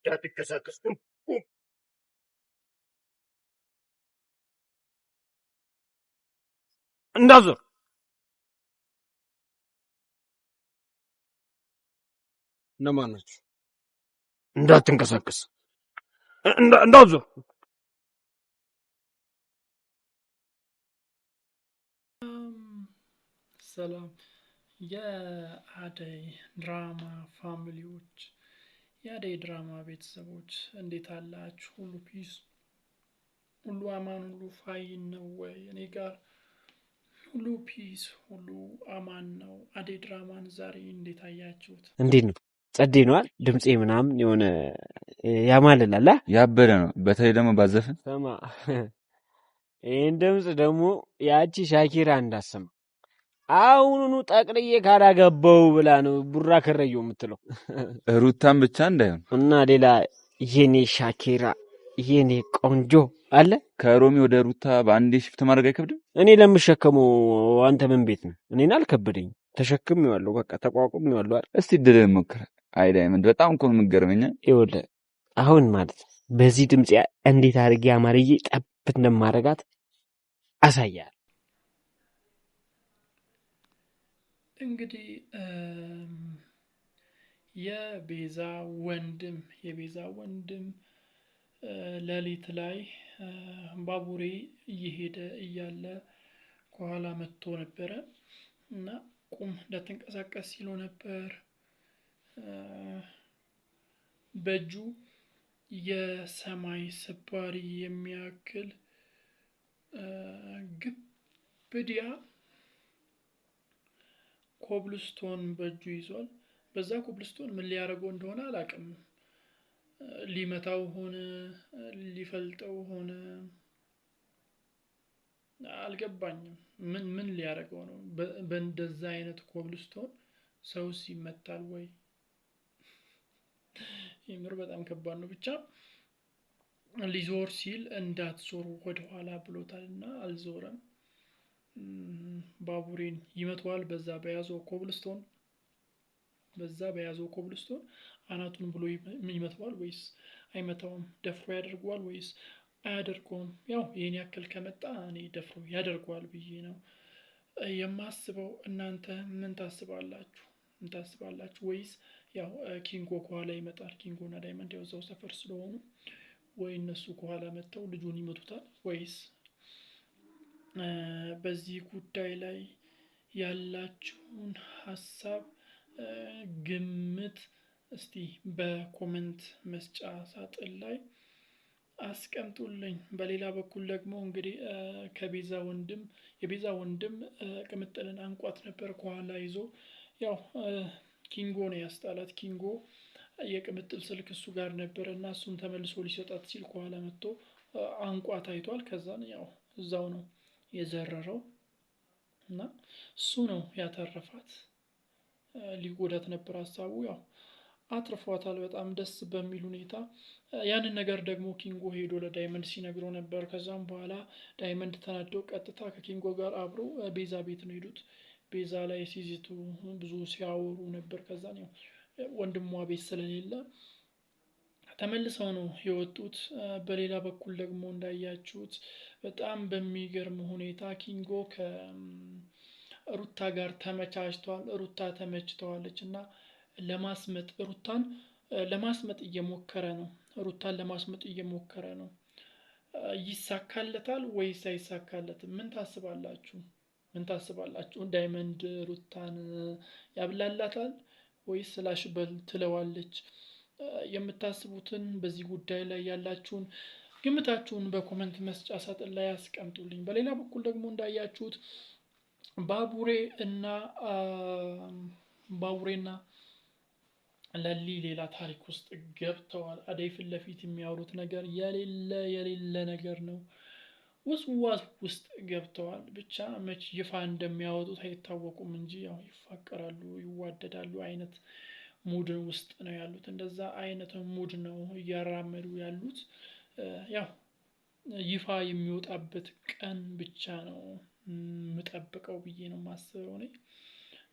እንዳትንቀሳቀስ እንዳዞር እነማን ናችሁ? እንዳትንቀሳቀስ እንዳዞር ሰላም የአደይ ድራማ ፋሚሊዎች የአደይ ድራማ ቤተሰቦች እንዴት አላችሁ? ሁሉ ፒስ፣ ሁሉ አማን፣ ሁሉ ፋይን ነው ወይ? እኔ ጋር ሁሉ ፒስ፣ ሁሉ አማን ነው። አደይ ድራማን ዛሬ እንዴት አያችሁት? እንዴት ነው? ጸዴ ነዋል። ድምጼ ምናምን የሆነ ያማልላል፣ ያበደ ነው። በተለይ ደግሞ ባዘፍን ሰማ ይህን ድምፅ ደግሞ ያቺ ሻኪራ እንዳሰማ አሁኑኑ ጠቅልዬ ካላገባው ብላ ነው ቡራ ከረየው የምትለው ሩታን ብቻ እንዳይሆን እና ሌላ የኔ ሻኪራ የኔ ቆንጆ አለ። ከሮሚ ወደ ሩታ በአንዴ ሽፍት ማድረግ አይከብድም? እኔ ለምሸከመው አንተ ምን ቤት ነው? እኔን አልከበደኝ፣ ተሸክሜዋለሁ፣ በቃ ተቋቁሜዋለሁ አይደል? እስቲ ድልን ሞክረ። አይ ዳይመንድ በጣም እኮ የምትገርመኝ። ይኸውልህ አሁን ማለት በዚህ ድምጽ እንዴት አድርጌ አማርዬ ጠብ እንደማረጋት አሳያለሁ። እንግዲህ የቤዛ ወንድም ሌሊት ላይ ባቡሬ እየሄደ እያለ ከኋላ መጥቶ ነበረ እና ቁም እንዳትንቀሳቀስ ሲሎ ነበር። በእጁ የሰማይ ስባሪ የሚያክል ግብድያ ኮብልስቶን በእጁ ይዟል። በዛ ኮብልስቶን ምን ሊያደርገው እንደሆነ አላውቅም። ሊመታው ሆነ ሊፈልጠው ሆነ አልገባኝም። ምን ሊያደርገው ነው? በእንደዛ አይነት ኮብልስቶን ሰውስ ይመታል ወይ? የምር በጣም ከባድ ነው። ብቻ ሊዞር ሲል እንዳትዞሩ ወደኋላ ብሎታልና አልዞረም። ባቡሬን ይመተዋል በዛ በያዘው ኮብልስቶን አናቱን ብሎ ይመተዋል ወይስ አይመታውም? ደፍሮ ያደርገዋል ወይስ አያደርገውም? ያው ይሄን ያክል ከመጣ እኔ ደፍሮ ያደርገዋል ብዬ ነው የማስበው። እናንተ ምን ታስባላችሁ? ወይስ ያው ኪንጎ ከኋላ ይመጣል? ኪንጎና ዳይመንድ ያው እዛው ሰፈር ስለሆኑ ወይ እነሱ ከኋላ መጥተው ልጁን ይመቱታል? ወይስ በዚህ ጉዳይ ላይ ያላችሁን ሀሳብ ግምት እስቲ በኮሜንት መስጫ ሳጥን ላይ አስቀምጡልኝ። በሌላ በኩል ደግሞ እንግዲህ የቤዛ ወንድም ቅምጥልን አንቋት ነበር ከኋላ ይዞ። ያው ኪንጎ ነው ያስጣላት። ኪንጎ የቅምጥል ስልክ እሱ ጋር ነበር እና እሱን ተመልሶ ሊሰጣት ሲል ከኋላ መጥቶ አንቋት አይቷል። ከዛን ያው እዛው ነው የዘረረው እና እሱ ነው ያተረፋት። ሊጎዳት ነበር ሀሳቡ፣ ያው አትርፏታል በጣም ደስ በሚል ሁኔታ። ያንን ነገር ደግሞ ኪንጎ ሄዶ ለዳይመንድ ሲነግረው ነበር። ከዛም በኋላ ዳይመንድ ተናደው ቀጥታ ከኪንጎ ጋር አብሮ ቤዛ ቤት ነው ሄዱት። ቤዛ ላይ ሲዝቱ ብዙ ሲያወሩ ነበር። ከዛን ያው ወንድሟ ቤት ስለሌለ ተመልሰው ነው የወጡት። በሌላ በኩል ደግሞ እንዳያችሁት በጣም በሚገርም ሁኔታ ኪንጎ ከሩታ ጋር ተመቻችቷል። ሩታ ተመችተዋለች እና ሩታን ለማስመጥ እየሞከረ ነው። ይሳካለታል ወይስ አይሳካለትም? ምን ታስባላችሁ? ዳይመንድ ሩታን ያብላላታል ወይስ ስላሽ በል ትለዋለች? የምታስቡትን በዚህ ጉዳይ ላይ ያላችሁን ግምታችሁን በኮሜንት መስጫ ሳጥን ላይ አስቀምጡልኝ። በሌላ በኩል ደግሞ እንዳያችሁት ባቡሬና ለሊ ሌላ ታሪክ ውስጥ ገብተዋል። አደይ ፊት ለፊት የሚያወሩት ነገር የሌለ ነገር ነው። ውስዋስ ውስጥ ገብተዋል። ብቻ መች ይፋ እንደሚያወጡት አይታወቁም እንጂ ያው ይፋቀራሉ፣ ይዋደዳሉ አይነት ሙድ ውስጥ ነው ያሉት። እንደዛ አይነት ሙድ ነው እያራመዱ ያሉት። ያው ይፋ የሚወጣበት ቀን ብቻ ነው የምጠብቀው ብዬ ነው የማስበው እኔ።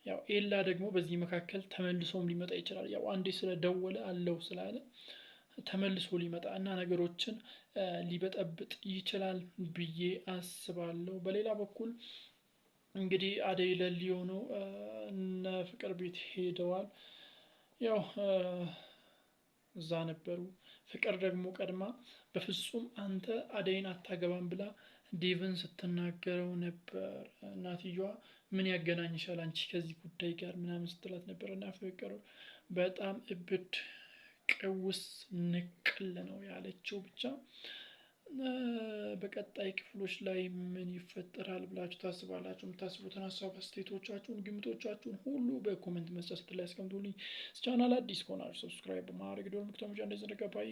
ያው ኤላ ደግሞ በዚህ መካከል ተመልሶም ሊመጣ ይችላል። ያው አንዴ ስለደወለ አለው ስላለ ተመልሶ ሊመጣ እና ነገሮችን ሊበጠብጥ ይችላል ብዬ አስባለሁ። በሌላ በኩል እንግዲህ አደይ ለሊ ሆነው እነ ፍቅር ቤት ሄደዋል። ያው እዛ ነበሩ። ፍቅር ደግሞ ቀድማ በፍጹም አንተ አደይን አታገባም ብላ ዴቭን ስትናገረው ነበር። እናትየዋ ምን ያገናኝሻል አንቺ ከዚህ ጉዳይ ጋር ምናምን ስትላት ነበር። እና ፍቅር በጣም እብድ ቅውስ ንቅል ነው ያለችው። ብቻ በቀጣይ ክፍሎች ላይ ምን ይፈጠራል ብላችሁ ታስባላችሁ? የምታስቡትን ሀሳብ አስተያየቶቻችሁን፣ ግምቶቻችሁን ሁሉ በኮሜንት መስጫ ስር ላይ አስቀምጡልኝ። ቻናል አዲስ ከሆናችሁ ሰብስክራይብ በማድረግ ደወል ምልክቱን መጫን እንዳይዘነጋ። ባይ